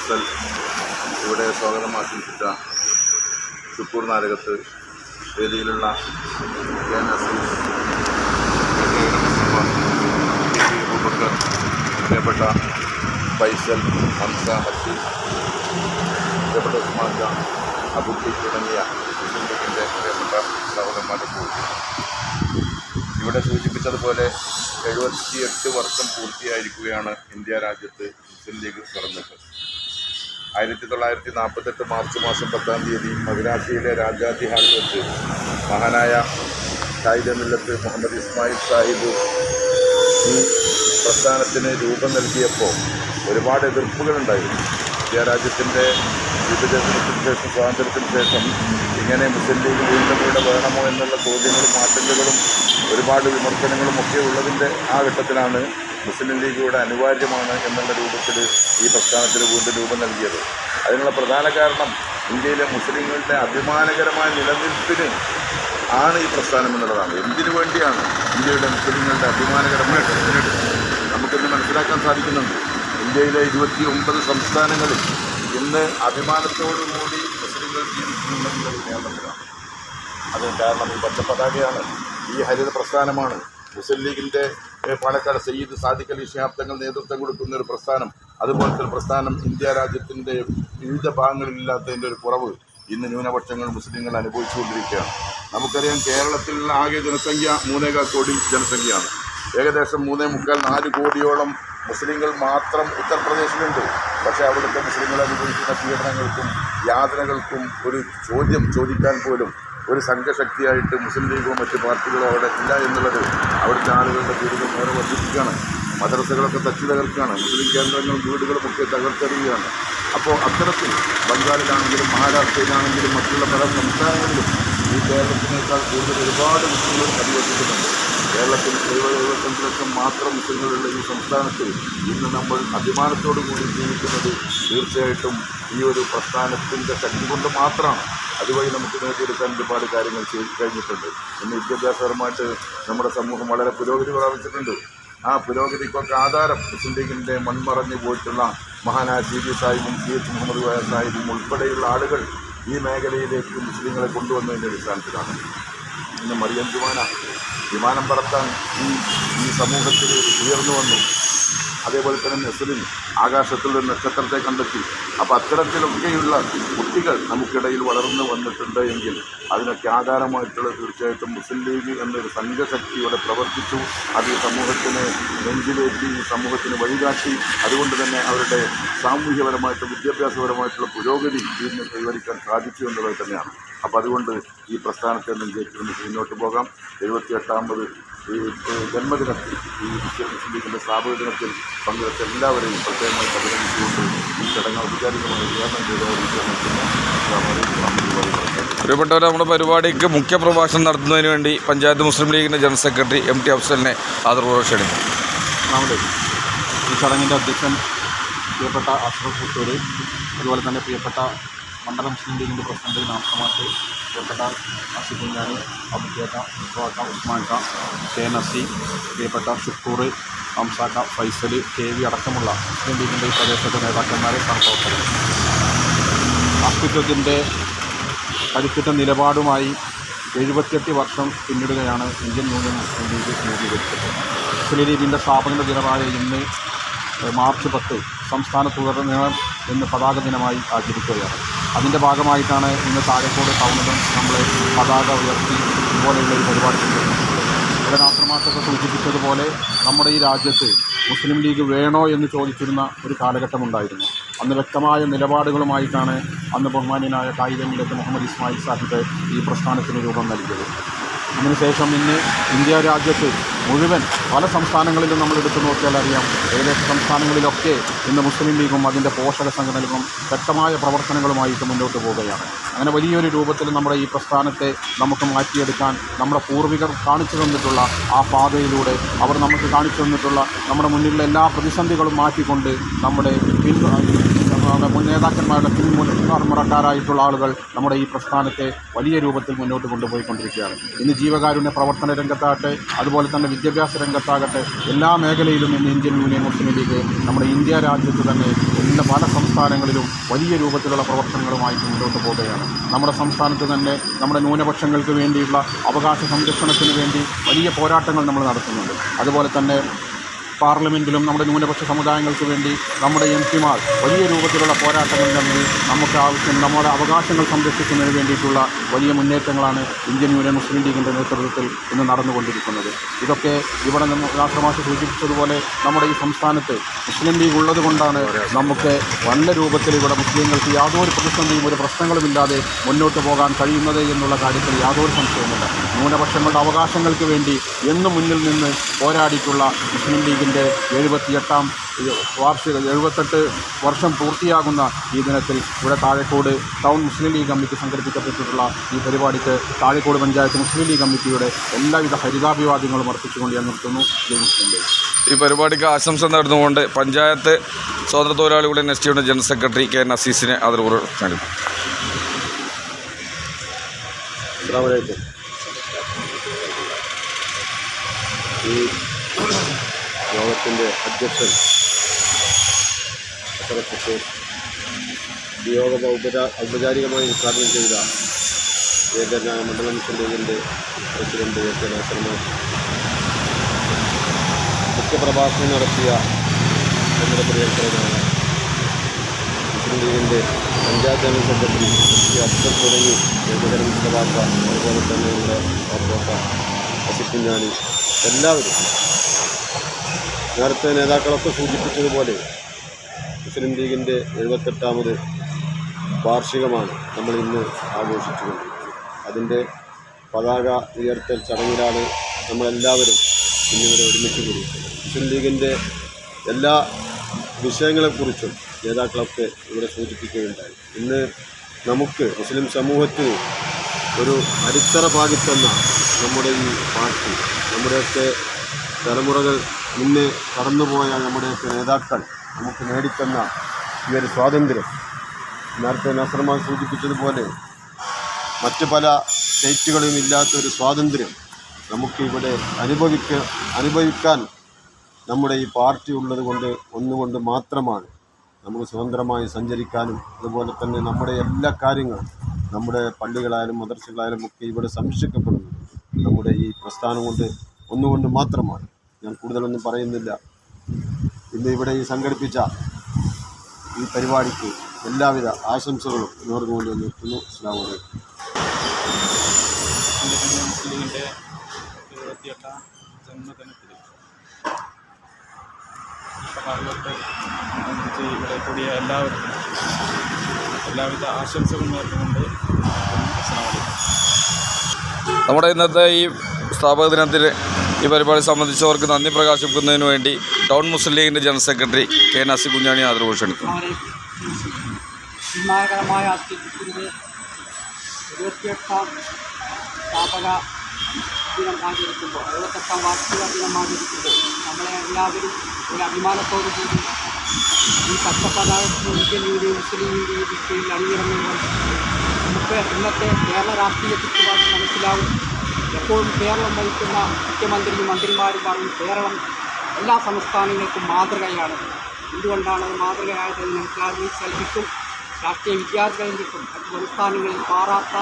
അഫ്സൽ ഇവിടെ സ്വാഗതം ആശംസിച്ച ഷുക്കൂർ നാരകത്ത്, വേദിയിലുള്ള കെ നസീർ, അബൂബക്കർ, പ്രിയപ്പെട്ട ഫൈസൽ, ഹംസ, ഹസീസ്, പ്രിയപ്പെട്ട ഉസ്മാൻ ഖാൻ, അബുട്ടി തുടങ്ങിയ മുസ്ലിം ലീഗിൻ്റെ പ്രിയപ്പെട്ട സഹോദരന്മാരുടെ കൂടി ഇവിടെ സൂചിപ്പിച്ചതുപോലെ 78 വർഷം പൂർത്തിയായിരിക്കുകയാണ് ഇന്ത്യ രാജ്യത്ത് മുസ്ലിം ലീഗ് തുറന്നിട്ട്. 1948 മാർച്ച് മാസം 10-ാം തീയതി മദ്രാസിയിലെ രാജാജി ഹാളിൽ വെച്ച് മഹാനായ ഖായിദ മില്ലത്ത് മുഹമ്മദ് ഇസ്മായിൽ സാഹിബ് ഈ പ്രസ്ഥാനത്തിന് രൂപം നൽകിയപ്പോൾ ഒരുപാട് എതിർപ്പുകളുണ്ടായിരുന്നു. ഇന്ത്യ രാജ്യത്തിൻ്റെ വിഭജനത്തിന് ശേഷം, സ്വാതന്ത്ര്യത്തിന് ശേഷം ഇങ്ങനെ മുസ്ലിം ലീഗ് വീണ്ടും ഇവിടെ വേണമോ എന്നുള്ള ചോദ്യങ്ങളും ആശങ്കകളും ഒരുപാട് വിമർശനങ്ങളും ഒക്കെ ഉള്ളതിൻ്റെ ആ ഘട്ടത്തിലാണ് മുസ്ലിം ലീഗ് ഇവിടെ അനിവാര്യമാണ് എന്നുള്ള രൂപത്തിൽ ഈ പ്രസ്ഥാനത്തിന് വീണ്ടും രൂപം നൽകിയത്. അതിനുള്ള പ്രധാന കാരണം ഇന്ത്യയിലെ മുസ്ലിങ്ങളുടെ അഭിമാനകരമായ നിലനിൽപ്പിന് ആണ് ഈ പ്രസ്ഥാനം എന്നുള്ളതാണ്. എന്തിനു വേണ്ടിയാണ് ഇന്ത്യയുടെ മുസ്ലിങ്ങളുടെ അഭിമാനകരമായ നിലനിൽപ്പ് നമുക്കിന്ന് മനസ്സിലാക്കാൻ സാധിക്കുന്നുണ്ട്. ഇന്ത്യയിലെ 29 സംസ്ഥാനങ്ങളിൽ ഇന്ന് അഭിമാനത്തോടുകൂടി മുസ്ലിങ്ങൾ ജീവിക്കുന്നുണ്ടെന്നുള്ളത് കേരളത്തിലാണ്. അത് കാരണം ഈ പച്ചപ്പതാകയാണ്, ഈ ഹരിത പ്രസ്ഥാനമാണ്. മുസ്ലിം ലീഗിൻ്റെ പാലക്കാട് സയ്യിദ് സാദിഖ് അലി ശിഹാബ് തങ്ങൾ നേതൃത്വം കൊടുക്കുന്ന ഒരു പ്രസ്ഥാനം, അതുപോലത്തെ ഒരു പ്രസ്ഥാനം ഇന്ത്യ രാജ്യത്തിൻ്റെ വിവിധ ഭാഗങ്ങളിലില്ലാത്തതിൻ്റെ ഒരു കുറവ് ഇന്ന് ന്യൂനപക്ഷങ്ങൾ മുസ്ലിങ്ങൾ അനുഭവിച്ചുകൊണ്ടിരിക്കുകയാണ്. നമുക്കറിയാം, കേരളത്തിലുള്ള ആകെ ജനസംഖ്യ 3.25 കോടി ജനസംഖ്യയാണ്. ഏകദേശം 3.25-4 കോടിയോളം മുസ്ലിങ്ങൾ മാത്രം ഉത്തർപ്രദേശിലുണ്ട്. പക്ഷേ അവിടുത്തെ മുസ്ലിങ്ങൾ അനുഭവിക്കുന്ന പീഡനങ്ങൾക്കും യാതനകൾക്കും ഒരു ചോദ്യം ചോദിക്കാൻ പോലും ഒരു സംഘശക്തിയായിട്ട് മുസ്ലിം ലീഗോ മറ്റ് പാർട്ടികളോ അവിടെ ഇല്ല എന്നുള്ളത് അവിടുത്തെ ആളുകളുടെ ദുരിതം നേരെ വർദ്ധിപ്പിക്കുകയാണ്. മദ്രസകളൊക്കെ തച്ചു തകർക്കുകയാണ്, മുസ്ലിം കേന്ദ്രങ്ങളും വീടുകളുമൊക്കെ തകർത്തെറിയുകയാണ്. അപ്പോൾ അത്തരത്തിൽ ബംഗാളിലാണെങ്കിലും മഹാരാഷ്ട്രയിലാണെങ്കിലും മറ്റുള്ള പല സംസ്ഥാനങ്ങളിലും ഈ കേരളത്തിനേക്കാൾ കൂടുതൽ ഒരുപാട് മുസ്ലിങ്ങൾ അധിവസിക്കുന്നുണ്ട്. കേരളത്തിൽ 70-75 ലക്ഷം മാത്രം മുസ്ലിങ്ങളുള്ള ഈ സംസ്ഥാനത്ത് ഇന്ന് നമ്മൾ അഭിമാനത്തോടു കൂടി ജീവിക്കുന്നത് തീർച്ചയായിട്ടും ഈ ഒരു പ്രസ്ഥാനത്തിൻ്റെ ശക്തി കൊണ്ട് മാത്രമാണ്. അതുവഴി നമുക്ക് നേടിയെടുക്കാൻ ഒരുപാട് കാര്യങ്ങൾ കഴിഞ്ഞിട്ടുണ്ട്. ഇന്ന് വിദ്യാഭ്യാസപരമായിട്ട് നമ്മുടെ സമൂഹം വളരെ പുരോഗതി പ്രാപിച്ചിട്ടുണ്ട്. ആ പുരോഗതിക്കൊക്കെ ആധാരം മുസ്ലിം ലീഗിൻ്റെ മൺമറഞ്ഞു പോയിട്ടുള്ള മഹാനായ CB സാഹിബും CH മുഹമ്മദ് സാഹിബും ഉൾപ്പെടെയുള്ള ആളുകൾ ഈ മേഖലയിലേക്ക് മുസ്ലിങ്ങളെ കൊണ്ടുവന്നതിൻ്റെ അടിസ്ഥാനത്തിലാണ്. ഇന്ന് മറിയം ജുമാന വിമാനം പറത്താൻ ഈ സമൂഹത്തിൽ ഉയർന്നു വന്നു. അതേപോലെ തന്നെ നെസ്ലിൻ ആകാശത്തിലൊരു നക്ഷത്രത്തെ കണ്ടെത്തി. അപ്പോൾ അത്തരത്തിലൊക്കെയുള്ള കുട്ടികൾ നമുക്കിടയിൽ വളർന്നു വന്നിട്ടുണ്ട് എങ്കിൽ അതിനൊക്കെ ആധാരമായിട്ടുള്ള തീർച്ചയായിട്ടും മുസ്ലിം ലീഗ് എന്നൊരു സംഘശക്തിയോടെ പ്രവർത്തിച്ചു. അത് ഈ സമൂഹത്തിന് നെഞ്ചിലേറ്റി, ഈ സമൂഹത്തിന് വഴികാട്ടി. അതുകൊണ്ട് തന്നെ അവരുടെ സാമൂഹ്യപരമായിട്ടും വിദ്യാഭ്യാസപരമായിട്ടുള്ള പുരോഗതി ഇതിന് കൈവരിക്കാൻ സാധിച്ചു എന്നുള്ളത് തന്നെയാണ്. അപ്പോൾ അതുകൊണ്ട് ഈ പ്രസ്ഥാനത്തെ നെഞ്ചേറ്റി മുന്നോട്ട് പോകാം. 78ാമത് ഈ ജന്മദിനത്തിൽ, ഈ മുസ്ലിം ലീഗിൻ്റെ സ്ഥാപക ദിനത്തിൽ പങ്കെടുത്ത എല്ലാവരെയും പ്രത്യേകമായി അഭിനന്ദിച്ചുകൊണ്ട് ഈ ചടങ്ങ് ഔപചാരികമായി ഉദ്ഘാടനം പ്രിയപ്പെട്ടവരെ, നമ്മുടെ പരിപാടിക്ക് മുഖ്യ പ്രഭാഷണം നടത്തുന്നതിന് വേണ്ടി പഞ്ചായത്ത് മുസ്ലിം ലീഗിൻ്റെ ജനറൽ സെക്രട്ടറി MT അഫ്സലിനെ ആദരപൂർവ്വം ക്ഷണിക്കും. ഈ ചടങ്ങിൻ്റെ അധ്യക്ഷൻ പ്രിയപ്പെട്ട അഷ്റഫ് പുത്തൂർ, അതുപോലെ തന്നെ പ്രിയപ്പെട്ട മണ്ഡലം മുസ്ലിം ലീഗിൻ്റെ പ്രസിഡന്റ് നാസമാറ്റ്, പ്രിയപ്പെട്ട അസി കുഞ്ഞാനി, അബുക്കേട്ട, മുസ്വാക്ക, ഉസ്മാൻ ഖാൻ, കെ നസി, പ്രിയപ്പെട്ട ഷുക്കൂർ, ഹംസാക്ക, ഫൈസൽ, KV അടക്കമുള്ള മുസ്ലിം ലീഗിൻ്റെ ഈ പ്രദേശത്തെ നേതാക്കന്മാരെ, സഹപ്രവർത്തകർ, അസ്തിത്വത്തിൻ്റെ കരുത്തുറ്റ നിലപാടുമായി 78 വർഷം പിന്നിടുകയാണ് ഇന്ത്യൻ യൂണിയൻ മുസ്ലിം ലീഗ് രൂപീകരിച്ചത്. മുസ്ലിം ലീഗിൻ്റെ സ്ഥാപന ദിനമായ ഇന്ന് മാർച്ച് 10 സംസ്ഥാനത്തുടനീളം ഇന്ന് പതാക ദിനമായി ആചരിക്കുകയാണ്. അതിൻ്റെ ഭാഗമായിട്ടാണ് ഇന്ന് താഴേക്കോട് ടൗണിലും നമ്മൾ പതാക ഉയർത്തി ഇതുപോലെയുള്ള ഒരു പരിപാടി കൊണ്ടുവരുന്നത്. ഇവിടെ നാസർമാഷൊക്കെ സൂചിപ്പിച്ചതുപോലെ നമ്മുടെ ഈ രാജ്യത്ത് മുസ്ലിം ലീഗ് വേണോ എന്ന് ചോദിച്ചിരുന്ന ഒരു കാലഘട്ടമുണ്ടായിരുന്നു. അന്ന് വ്യക്തമായ നിലപാടുകളുമായിട്ടാണ് അന്ന് ബഹുമാന്യനായ ഖായിദ മില്ലത്ത് മുഹമ്മദ് ഇസ്മായിൽ സാഹിബ് ഈ പ്രസ്ഥാനത്തിന് രൂപം നൽകിയത്. അതിനുശേഷം ഇന്ന് ഇന്ത്യ രാജ്യത്ത് മുഴുവൻ പല സംസ്ഥാനങ്ങളിലും നമ്മൾ എടുത്തു നോക്കിയാൽ അറിയാം, ഏകദേശം സംസ്ഥാനങ്ങളിലൊക്കെ ഇന്ന് മുസ്ലിം ലീഗും അതിൻ്റെ പോഷക സംഘടനകളും ശക്തമായ പ്രവർത്തനങ്ങളുമായിട്ട് മുന്നോട്ട് പോവുകയാണ്. അങ്ങനെ വലിയൊരു രൂപത്തിൽ നമ്മുടെ ഈ പ്രസ്ഥാനത്തെ നമുക്ക് മാറ്റിയെടുക്കാൻ നമ്മുടെ പൂർവികർ കാണിച്ചു തന്നിട്ടുള്ള ആ പാതയിലൂടെ അവർ നമുക്ക് കാണിച്ചു തന്നിട്ടുള്ള നമ്മുടെ മുന്നിലുള്ള എല്ലാ പ്രതിസന്ധികളും മാറ്റിക്കൊണ്ട് നമ്മുടെ മുൻ നേതാക്കന്മാരുടെ പിൻമുറക്കാരായിട്ടുള്ള ആളുകൾ നമ്മുടെ ഈ പ്രസ്ഥാനത്തെ വലിയ രൂപത്തിൽ മുന്നോട്ട് കൊണ്ടുപോയിക്കൊണ്ടിരിക്കുകയാണ്. ഇന്ന് ജീവകാരുണ്യ പ്രവർത്തന രംഗത്താകട്ടെ, അതുപോലെ തന്നെ വിദ്യാഭ്യാസ രംഗത്താകട്ടെ, എല്ലാ മേഖലയിലും ഇന്ന് ഇന്ത്യൻ യൂണിയൻ മുസ്ലിം ലീഗ് നമ്മുടെ ഇന്ത്യ രാജ്യത്ത് തന്നെ പല സംസ്ഥാനങ്ങളിലും വലിയ രൂപത്തിലുള്ള പ്രവർത്തനങ്ങളുമായിട്ട് മുന്നോട്ട് പോവുകയാണ്. നമ്മുടെ സംസ്ഥാനത്ത് തന്നെ നമ്മുടെ ന്യൂനപക്ഷങ്ങൾക്ക് വേണ്ടിയുള്ള അവകാശ സംരക്ഷണത്തിന് വേണ്ടി വലിയ പോരാട്ടങ്ങൾ നമ്മൾ നടത്തുന്നുണ്ട്. അതുപോലെ തന്നെ പാർലമെൻറ്റിലും നമ്മുടെ ന്യൂനപക്ഷ സമുദായങ്ങൾക്ക് വേണ്ടി നമ്മുടെ എംപിമാർ വലിയ രൂപത്തിലുള്ള പോരാട്ടങ്ങൾ തമ്മിൽ നമുക്ക് ആവശ്യം നമ്മുടെ അവകാശങ്ങൾ സംരക്ഷിക്കുന്നതിന് വേണ്ടിയിട്ടുള്ള വലിയ മുന്നേറ്റങ്ങളാണ് ഇന്ത്യൻ യൂണിയൻ മുസ്ലിം ലീഗിൻ്റെ നേതൃത്വത്തിൽ ഇന്ന് നടന്നുകൊണ്ടിരിക്കുന്നത്. ഇതൊക്കെ ഇവിടെ രാഷ്ട്രമാഷ് സൂചിപ്പിച്ചതുപോലെ നമ്മുടെ ഈ സംസ്ഥാനത്ത് മുസ്ലിം ലീഗ് ഉള്ളത് കൊണ്ടാണ് നമുക്ക് നല്ല രൂപത്തിൽ ഇവിടെ മുസ്ലിങ്ങൾക്ക് യാതൊരു പ്രതിസന്ധിയും ഒരു പ്രശ്നങ്ങളുമില്ലാതെ മുന്നോട്ട് പോകാൻ കഴിയുന്നത് എന്നുള്ള കാര്യത്തിൽ യാതൊരു സംശയവുമില്ല. ന്യൂനപക്ഷങ്ങളുടെ അവകാശങ്ങൾക്ക് വേണ്ടി എന്നും മുന്നിൽ നിന്ന് പോരാടിയിട്ടുള്ള മുസ്ലിം ലീഗ് 78 വർഷം പൂർത്തിയാകുന്ന ഈ ദിനത്തിൽ ഇവിടെ താഴേക്കോട് ടൗൺ മുസ്ലിം ലീഗ് കമ്മിറ്റി സംഘടിപ്പിക്കപ്പെട്ടിട്ടുള്ള ഈ പരിപാടിക്ക് താഴേക്കോട് പഞ്ചായത്ത് മുസ്ലിം ലീഗ് കമ്മിറ്റിയുടെ എല്ലാവിധ ഹരിതാഭിവാദ്യങ്ങളും അർപ്പിച്ചുകൊണ്ട് ഞാൻ നിർത്തുന്നു. മുസ്ലിം ലീഗ് ഈ പരിപാടിക്ക് ആശംസ നേർന്നുകൊണ്ട് പഞ്ചായത്ത് സ്വാതന്ത്ര്യ തൊഴിലാളികളുടെ നെസ്റ്റിയുടെ ജനറൽ സെക്രട്ടറി കെ എൻ അസീസിനെ ആദരവ് ക്ഷണിക്കും. ഈ യോഗത്തിൻ്റെ അധ്യക്ഷൻ ഈ യോഗം ഔപചാരികമായി ഉദ്ഘാടനം ചെയ്ത ഏകനായ മണ്ഡലം മുസ്ലിം ലീഗിൻ്റെ പ്രസിഡന്റ് എ കെ നാസർ മാഷ്, മുഖ്യപ്രഭാഷണം നടത്തിയ നമ്മുടെ പ്രിയങ്കരനായ മുസ്ലിം ലീഗിൻ്റെ പഞ്ചായത്ത് ജനറൽ സെക്രട്ടറി അഫ്സൽ തുടങ്ങി ഏകതരം മുസ്തഫ, അതുപോലെ തന്നെ നമ്മുടെ ഓർത്തോട്ട അസിക്കുഞ്ഞാനി, എല്ലാവരും നേരത്തെ നേതാക്കളൊക്കെ സൂചിപ്പിച്ചതുപോലെ മുസ്ലിം ലീഗിൻ്റെ 78ാമത് വാർഷികമാണ് നമ്മൾ ഇന്ന് ആഘോഷിച്ചുകൊണ്ടിരിക്കുന്നത്. അതിൻ്റെ പതാക ഉയർത്തൽ ചടങ്ങിലാണ് നമ്മളെല്ലാവരും ഇന്നിവിടെ ഒരുമിച്ച് കൂടിയിട്ടുള്ളത്. മുസ്ലിം ലീഗിൻ്റെ എല്ലാ വിഷയങ്ങളെക്കുറിച്ചും നേതാക്കളൊക്കെ ഇവിടെ സൂചിപ്പിക്കുകയുണ്ടായി. ഇന്ന് നമുക്ക് മുസ്ലിം സമൂഹത്തിന് ഒരു അടിത്തറ പാകിത്തന്ന നമ്മുടെ ഈ പാർട്ടി, നമ്മുടെയൊക്കെ തലമുറകൾ മുന്നേ കടന്നുപോയ നമ്മുടെയൊക്കെ നേതാക്കൾ നമുക്ക് നേടിത്തന്ന ഈ ഒരു സ്വാതന്ത്ര്യം, നേരത്തെ നസർമാൻ സൂചിപ്പിച്ചതുപോലെ മറ്റ് പല സ്റ്റേറ്റുകളിലും ഇല്ലാത്തൊരു സ്വാതന്ത്ര്യം നമുക്കിവിടെ അനുഭവിക്കാൻ നമ്മുടെ ഈ പാർട്ടി ഉള്ളത് കൊണ്ട് ഒന്നുകൊണ്ട് മാത്രമാണ് നമുക്ക് സ്വതന്ത്രമായി സഞ്ചരിക്കാനും, അതുപോലെ തന്നെ നമ്മുടെ എല്ലാ കാര്യങ്ങളും നമ്മുടെ പള്ളികളായാലും മദ്രസകളായാലും ഒക്കെ ഇവിടെ സംരക്ഷിക്കപ്പെടുന്നു നമ്മുടെ ഈ പ്രസ്ഥാനം കൊണ്ട് ഒന്നുകൊണ്ട് മാത്രമാണ്. ഞാൻ കൂടുതലൊന്നും പറയുന്നില്ല. ഇന്ന് ഇവിടെ ഈ സംഘടിപ്പിച്ച ഈ പരിപാടിക്ക് എല്ലാവിധ ആശംസകളും നേർന്നുകൊണ്ട് നിർത്തുന്നു. അസ്സലാമു അലൈക്കും. മുസ്ലിമിൻ്റെ 78ാം ജന്മദിനത്തിൽ ഇവിടെ കൂടിയ എല്ലാവർക്കും എല്ലാവിധ ആശംസകളും നേർന്നുകൊണ്ട് നമ്മുടെ ഇന്നത്തെ ഈ സ്ഥാപക ദിനത്തിൽ ഈ പരിപാടി സംബന്ധിച്ചവർക്ക് നന്ദി പ്രകാശിപ്പിക്കുന്നതിന് വേണ്ടി ടൗൺ മുസ്ലിം ലീഗിൻ്റെ ജനറൽ സെക്രട്ടറി കെ എൻ അസിക്കുഞ്ഞാനി ആദരവ് ക്ഷണിക്കുന്നു. അഭിമാനകരമായ അസ്തിത്വത്തിൻ്റെ 78ാം സ്ഥാപക ദിനം ആചരിക്കുമ്പോൾ, 78ാം വാർഷിക ദിനം ആചരിക്കുമ്പോൾ നമ്മളെ എല്ലാവരും ഒരു അഭിമാനത്തോടു കൂടി ഈ പച്ചപ്പതാകത്തിന് ഇന്ത്യൻ യൂണിയൻ മുസ്ലിം ലീഗിൻ്റെ കീഴിൽ അണിനിരങ്ങുമ്പോൾ നമുക്ക് ഇന്നത്തെ കേരള രാഷ്ട്രീയ ചുറ്റുപാട് മനസ്സിലാവും. എപ്പോഴും കേരളം ഭരിക്കുന്ന മുഖ്യമന്ത്രിയും മന്ത്രിമാരും പറയും കേരളം എല്ലാ സംസ്ഥാനങ്ങൾക്കും മാതൃകയാണ്. എന്തുകൊണ്ടാണ് മാതൃകയായത് നമുക്ക് ആലോചിച്ചാൽ കിട്ടും. രാഷ്ട്രീയ വിദ്യാർത്ഥികളിൽ കിട്ടും. മറ്റ് സംസ്ഥാനങ്ങളിൽ മാറാത്ത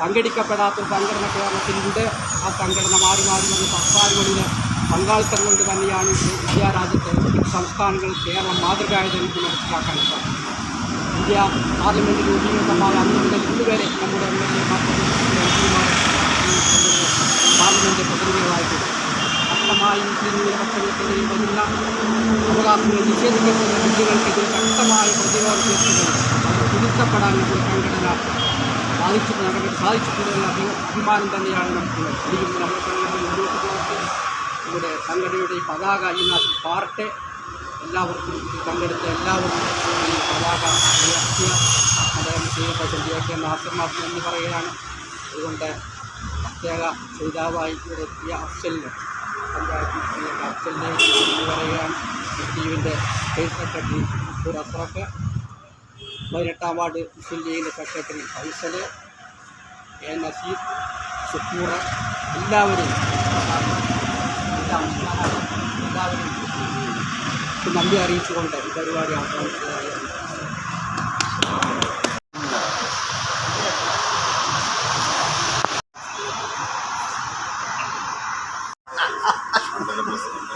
സംഘടിക്കപ്പെടാത്തൊരു സംഘടന കേരളത്തിലുണ്ട്. ആ സംഘടന മാറി മാറി വന്ന സർക്കാരുകളിലെ പങ്കാളിത്തം കൊണ്ട് തന്നെയാണ് ഇന്ത്യ രാജ്യത്തെ സംസ്ഥാനങ്ങൾ കേരളം മാതൃകയായത് എനിക്ക് മനസ്സിലാക്കാൻ സാധിക്കും. ഇന്ത്യ പാർലമെൻറ്റ് രൂപീകൃതമായ അന്ന് മുതൽ ഇന്നുവരെ നമ്മുടെ പാർലമെൻറ്റ് പ്രതിനിധികളായിട്ടുണ്ട്. ശക്തമായി മുസ്ലിം ന്യൂനപക്ഷങ്ങൾക്കെതിരെയും വരുന്ന അവകാശങ്ങൾ നിഷേധിക്കപ്പെടുന്ന ബില്ലുകൾക്കെതിരെ ശക്തമായ പ്രതിരോധത്തിലുണ്ട്. അത് തിരുത്തപ്പെടാൻ നമ്മുടെ സംഘടന സാധിച്ചിട്ടുള്ള അഭിമാനം തന്നെയാണ് നമുക്കുള്ളത്. ഇനിയും നമ്മുടെ സംഘടന മുന്നോട്ട് പോകട്ടെ. നമ്മുടെ സംഘടനയുടെ പതാക ഇന്ന് പാർട്ടെ എല്ലാവർക്കും പങ്കെടുത്ത എല്ലാവർക്കും ഈ പതാക ഉയർത്തിയ അദ്ദേഹം ചെയ്യപ്പെട്ട നാസർ മാഷ് എന്ന് പറയുകയാണ്. അതുകൊണ്ട് പ്രത്യേക ശ്രോതാവായി ഇവിടെ എത്തിയ അഫ്സലിന് പഞ്ചായത്ത് അഫ്സലിനെ എന്ന് പറയുകയാണ്. സ്റ്റീവിൻ്റെ സ്റ്റേറ്റ് സെക്രട്ടറി മൻസൂർ അസ്രഫ്, 18-ാം വാർഡ് മുസ്ലിം ലീഗിൻ്റെ സെക്രട്ടറി ഫൈസൽ, എ നസീർ, ഷുക്കൂർ, എല്ലാവരും നന്ദി അറിയിച്ചുകൊണ്ട് ഈ പരിപാടി അവസാനിച്ചതായി മണ്ഡലം പ്രസിഡന്റ്